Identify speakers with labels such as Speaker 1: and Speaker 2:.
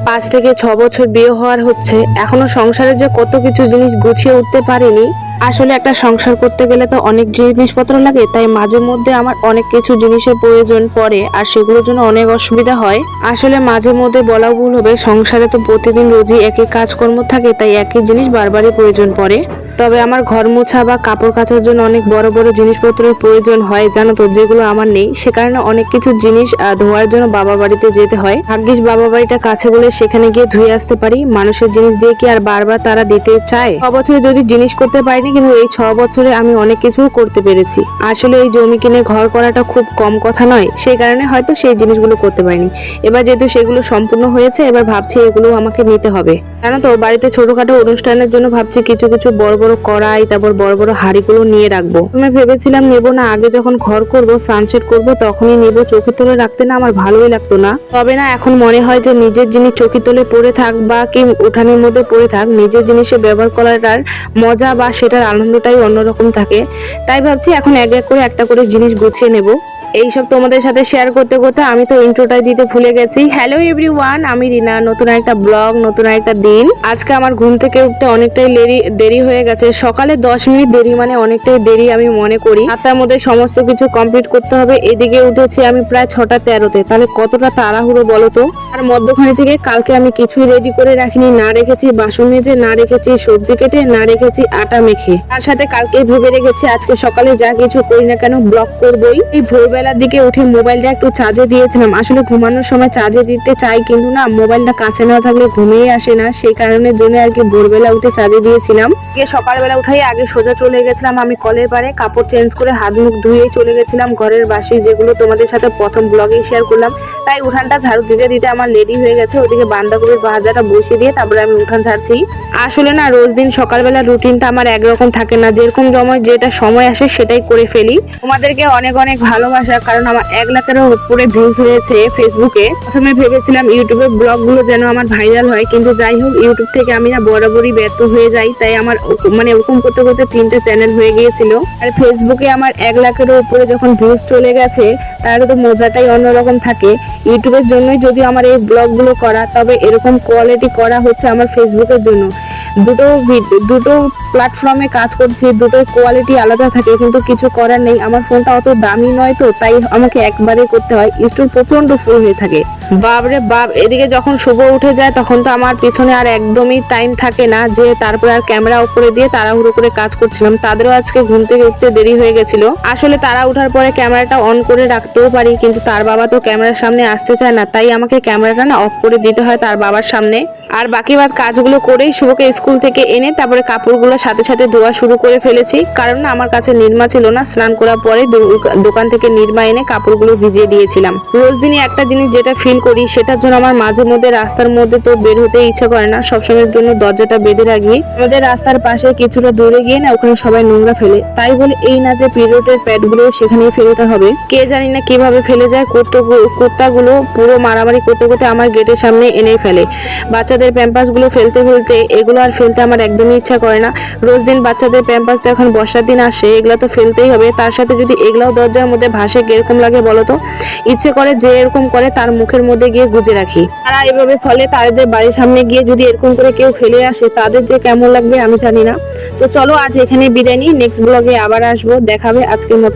Speaker 1: 5 থেকে 6 বছর বিয়ে হওয়ার হচ্ছে, এখনো সংসারে যে কত কিছু জিনিস গুছিয়ে উঠতে পারিনি। আসলে একটা সংসার করতে গেলে তো অনেক জিনিসপত্র লাগে, তাই মাঝে মধ্যে আমার অনেক কিছু জিনিসের প্রয়োজন পড়ে আর সেগুলোর জন্য অনেক অসুবিধা হয়। আসলে মাঝে মধ্যে বলা ভুল হবে, সংসারে তো প্রতিদিন রোজই একই কাজকর্ম থাকে, তাই একই জিনিস বারবারই প্রয়োজন পড়ে। তবে আমার ঘর মোছা বা কাপড় কাচার জন্য অনেক বড় বড় জিনিসপত্রের প্রয়োজন হয়, জানো তো, যেগুলো আমার নেই। সে কারণে অনেক কিছু জিনিস ধোয়ার জন্য বাবা বাড়িতে যেতে হয়। ভাগ্যিস বাবা বাড়িটা কাছে বলে সেখানে গিয়ে ধুয়ে আসতে পারি। মানুষের জিনিস দিয়ে কি আর বারবার তারা দিতে চায়? 6 বছরে যদি জিনিস করতে পারিনি, কিন্তু এই 6 বছরে আমি অনেক কিছু করতে পেরেছি। আসলে এই জমি কিনে ঘর করাটা খুব কম কথা নয়, সেই কারণে হয়তো সেই জিনিসগুলো করতে পারিনি। এবার যেহেতু সেগুলো সম্পূর্ণ হয়েছে, এবার ভাবছি এগুলো আমাকে নিতে হবে। জানো তো, বাড়িতে ছোটখাটো অনুষ্ঠানের জন্য ভাবছি কিছু কিছু বড় বড় কড়াই, তারপর বড় বড় হাঁড়িগুলো নিয়ে রাখবো। আমি ভেবেছিলাম নেবো না, আগে যখন ঘর করব, সানসেট করব, তখনই নেবো। চোখে তোলে রাখতে না আমার ভালোই লাগতো না। তবে না, এখন মনে হয় যে নিজের জিনিস চোখে তোলে পড়ে থাক বা কি উঠানের মধ্যে পড়ে থাক, নিজের জিনিসে ব্যবহার করাটার মজা বা সেটার আনন্দটাই অন্যরকম থাকে। তাই ভাবছি এখন এক এক করে একটা করে জিনিস গুছিয়ে নেব। এইসব তোমাদের সাথে শেয়ার করতে করতে আমি তো ইন্ট্রোটাই দিতে ভুলে গেছি। হ্যালো এভরিওয়ান, আমি রিনা। নতুন একটা ব্লগ, নতুন একটা দিন। আজকে আমার ঘুম থেকে উঠতে অনেকটাই দেরি হয়ে গেছে। সকালে 10 মিনিট দেরি মানে অনেকটাই দেরি আমি মনে করি। তার মধ্যে সমস্ত কিছু কমপ্লিট করতে হবে। এদিকে উঠেছি আমি প্রায় 6টা 13-তে, তাহলে কতটা তাড়াহুড়ো বলো তো। আর মধ্যখানে থেকে কালকে আমি কিছুই রেডি করে রাখিনি, না রেখেছি বাসন মেজে, না রেখেছি সবজি কেটে, না রেখেছি আটা মেখে। তার সাথে কালকে ভেবে রেখেছি আজকে সকালে যা কিছু করি না কেন ব্লগ করবই। এই ভোরবেলার দিকে উঠে মোবাইলটা একটু চার্জে দিয়েছিলাম। আসলে ঘুমানোর সময় চার্জে দিতে চাই, কিন্তু না, মোবাইলটা কাছে না থাকলে ঘুমিয়ে আসে না, সেই কারণের জন্য আর কি ভোরবেলা উঠে চার্জে দিয়েছিলাম। সকালবেলা উঠাই আগে সোজা চলে গেছিলাম আমি কলের পারে, কাপড় চেঞ্জ করে হাত মুখ ধুয়ে চলে গেছিলাম ঘরের বাসি, যেগুলো তোমাদের সাথে প্রথম ব্লগে শেয়ার করলাম। তাই উঠানটা ঝাড়ু দিতে দিতে আমার লেডি হয়ে গেছে। ওদিকে বাঁধাকপির ভাজাটা বসিয়ে দিয়ে তারপরে আমি উঠান ঝাড়ছি। আসলে না, রোজ দিন সকালবেলা রুটিনটা আমার একরকম থাকে না, যেরকম যেটা সময় আসে সেটাই করে ফেলি। তোমাদেরকে অনেক অনেক ভালোবাসা, কারণ আমার 1 লাখেরও উপরে ভিউজ হয়েছে ফেসবুকে। প্রথমে ভেবেছিলাম ইউটিউবের ব্লগগুলো যেন আমার ভাইরাল হয়, কিন্তু যাই হোক, ইউটিউব থেকে আমি না বরাবরই ব্যর্থ হয়ে যাই। তাই আমার মানে ওরকম করতে করতে 3টে চ্যানেল হয়ে গিয়েছিল। আর ফেসবুকে আমার 1 লাখেরও উপরে যখন ভিউজ চলে গেছে, তার তো মজাটাই অন্যরকম থাকে। ইউটিউবের জন্যই যদি আমার এই ব্লগগুলো করা, তবে এরকম কোয়ালিটি করা হচ্ছে আমার ফেসবুকের জন্য। দুটো প্ল্যাটফর্মে কাজ করছি, দুটোই কোয়ালিটি আলাদা থাকে, কিন্তু কিছু করার নেই। আমার ফোনটা অত দামি নয় তো, তাই আমাকে একবারে করতে হয়। স্টোর প্রচন্ড ফুল হয়ে থাকে, বাপরে বাপ। এদিকে যখন শুভ উঠে যায়, তখন তো আমার পিছনে আর একদমই টাইম থাকে না, যে তারপরে আর ক্যামেরা উপরে দিয়ে তাড়াহুড়ো করে কাজ করছিলাম। তাদেরও আজকে ঘুম থেকে উঠতে দেরি হয়ে গেছিল। আসলে তারা উঠার পরে ক্যামেরাটা অন করে রাখতেও পারি, কিন্তু তার বাবা তো ক্যামেরার সামনে আসতে চায় না, তাই আমাকে ক্যামেরাটা না অফ করে দিতে হয় তার বাবার সামনে। আর বাকি কাজগুলো করেই শুভকে স্কুল থেকে এনে তারপরে কাপড়গুলো সাথে সাথে ধোয়া শুরু করে ফেলেছি, কারণ না আমার কাছে নিরমা ছিল না। স্নান করার পরে দোকান থেকে নিরমা এনে কাপড়গুলো ভিজিয়ে দিয়েছিলাম। রোজ দিনই একটা জিনিস যেটা ফিল করি, সেটার জন্য আমার মাঝে মধ্যে রাস্তার মধ্যে তো বের হতে ইচ্ছা করে না। সবসময়ের জন্য দরজাটা বেঁধে রাখি। আমাদের রাস্তার পাশে কিছুটা দূরে গিয়ে না, ওখানে সবাই নোংরা ফেলে। তাই বলে এই না যে পিরিয়ডের প্যাডগুলো সেখানেই ফেলতে হবে, কে জানি না কিভাবে ফেলে যায়। কুত্তাগুলো পুরো মারামারি করতে করতে আমার গেটের সামনে এনে ফেলে। বাচ্চাদের প্যাম্পাস গুলো ফেলতে ফেলতে এগুলো আর ফেলতে আমার একদমই ইচ্ছা করে না। রোজ দিন বাচ্চাদের প্যাম্পাসটা এখন বর্ষার দিন আসে, এগুলো তো ফেলতেই হবে। তার সাথে যদি এগুলাও দরজার মধ্যে ভাসে, কিরকম লাগে বলো তো। ইচ্ছে করে যে এরকম করে তার মুখের মধ্যে গিয়ে গুজে রাখি। তারা এভাবে ফলে তাদের বাড়ির সামনে গিয়ে যদি এরকম করে কেউ ফেলে আসে, তাদের যে কেমন লাগবে আমি জানি না। তো চলো আজ এখানে বিদায় নিই, নেক্সট ব্লগে আবার আসবো, দেখাবে। আজকের মতো